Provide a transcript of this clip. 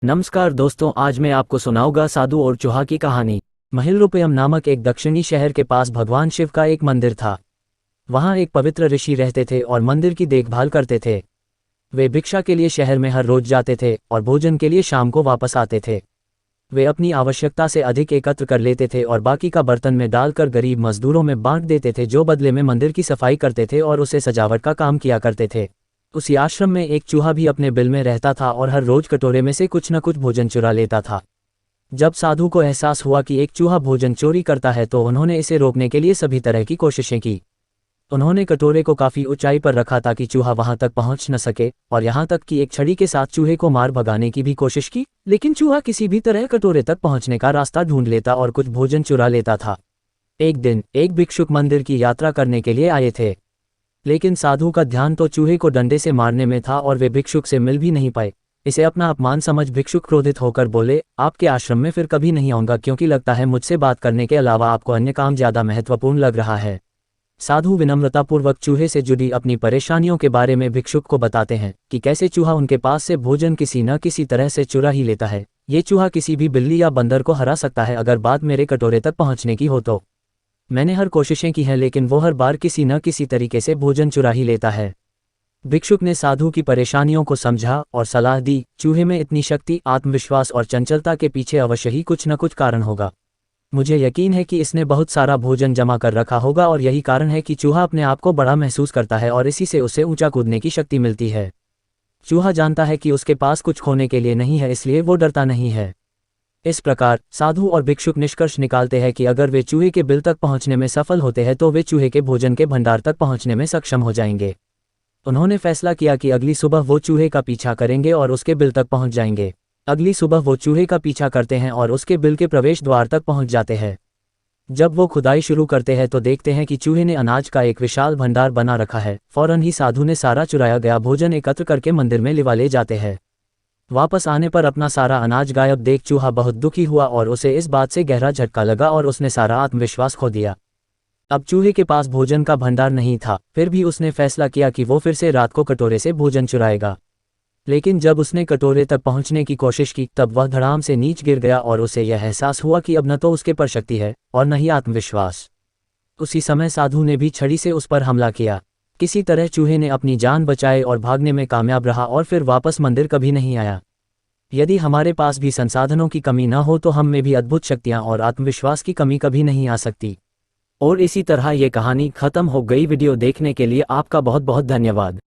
नमस्कार दोस्तों, आज मैं आपको सुनाऊंगा साधु और चूहा की कहानी। महिलरूपयम नामक एक दक्षिणी शहर के पास भगवान शिव का एक मंदिर था। वहाँ एक पवित्र ऋषि रहते थे और मंदिर की देखभाल करते थे। वे भिक्षा के लिए शहर में हर रोज जाते थे और भोजन के लिए शाम को वापस आते थे। वे अपनी आवश्यकता से अधिक एकत्र कर लेते थे और बाकी का बर्तन में डालकर गरीब मजदूरों में बांट देते थे, जो बदले में मंदिर की सफाई करते थे और उसे सजावट का काम किया करते थे। उसी आश्रम में एक चूहा भी अपने बिल में रहता था और हर रोज कटोरे में से कुछ न कुछ भोजन चुरा लेता था। जब साधु को एहसास हुआ कि एक चूहा भोजन चोरी करता है तो उन्होंने इसे रोकने के लिए सभी तरह की कोशिशें की। उन्होंने कटोरे को काफी ऊंचाई पर रखा ताकि चूहा वहां तक पहुंच न सके, और यहां तक कि एक छड़ी के साथ चूहे को मार भगाने की भी कोशिश की, लेकिन चूहा किसी भी तरह कटोरे तक पहुंचने का रास्ता ढूंढ लेता और कुछ भोजन चुरा लेता था। एक दिन एक भिक्षुक मंदिर की यात्रा करने के लिए आए थे, लेकिन साधु का ध्यान तो चूहे को डंडे से मारने में था और वे भिक्षुक से मिल भी नहीं पाए। इसे अपना अपमान समझ भिक्षुक क्रोधित होकर बोले, आपके आश्रम में फिर कभी नहीं आऊंगा, क्योंकि लगता है मुझसे बात करने के अलावा आपको अन्य काम ज्यादा महत्वपूर्ण लग रहा है। साधु विनम्रतापूर्वक चूहे से जुड़ी अपनी परेशानियों के बारे में भिक्षुक को बताते हैं कि कैसे चूहा उनके पास से भोजन किसी न किसी तरह से चुरा ही लेता है। ये चूहा किसी भी बिल्ली या बंदर को हरा सकता है अगर बात मेरे कटोरे तक पहुंचने की हो तो। मैंने हर कोशिशें की हैं, लेकिन वो हर बार किसी न किसी तरीके से भोजन चुरा ही लेता है। भिक्षुक ने साधु की परेशानियों को समझा और सलाह दी, चूहे में इतनी शक्ति, आत्मविश्वास और चंचलता के पीछे अवश्य ही कुछ न कुछ कारण होगा। मुझे यकीन है कि इसने बहुत सारा भोजन जमा कर रखा होगा और यही कारण है कि चूहा अपने आप को बड़ा महसूस करता है और इसी से उसे ऊंचा कूदने की शक्ति मिलती है। चूहा जानता है कि उसके पास कुछ खोने के लिए नहीं है, इसलिए वो डरता नहीं है। इस प्रकार साधु और भिक्षुक निष्कर्ष निकालते हैं कि अगर वे चूहे के बिल तक पहुंचने में सफल होते हैं तो वे चूहे के भोजन के भंडार तक पहुंचने में सक्षम हो जाएंगे। उन्होंने फैसला किया कि अगली सुबह वो चूहे का पीछा करेंगे और उसके बिल तक पहुंच जाएंगे। अगली सुबह वो चूहे का पीछा करते हैं और उसके बिल के प्रवेश द्वार तक पहुंच जाते हैं। जब वो खुदाई शुरू करते हैं तो देखते हैं कि चूहे ने अनाज का एक विशाल भंडार बना रखा है। फौरन ही साधु ने सारा चुराया गया भोजन एकत्र करके मंदिर में लिवा ले जाते हैं। वापस आने पर अपना सारा अनाज गायब देख चूहा बहुत दुखी हुआ और उसे इस बात से गहरा झटका लगा और उसने सारा आत्मविश्वास खो दिया। अब चूहे के पास भोजन का भंडार नहीं था, फिर भी उसने फैसला किया कि वो फिर से रात को कटोरे से भोजन चुराएगा। लेकिन जब उसने कटोरे तक पहुंचने की कोशिश की तब वह धड़ाम से नीच गिर गया और उसे यह एहसास हुआ कि अब न तो उसके पर शक्ति है और न ही आत्मविश्वास। उसी समय साधु ने भी छड़ी से उस पर हमला किया। किसी तरह चूहे ने अपनी जान बचाई और भागने में कामयाब रहा और फिर वापस मंदिर कभी नहीं आया। यदि हमारे पास भी संसाधनों की कमी न हो तो हम में भी अद्भुत शक्तियां और आत्मविश्वास की कमी कभी नहीं आ सकती। और इसी तरह ये कहानी खत्म हो गई। वीडियो देखने के लिए आपका बहुत बहुत धन्यवाद।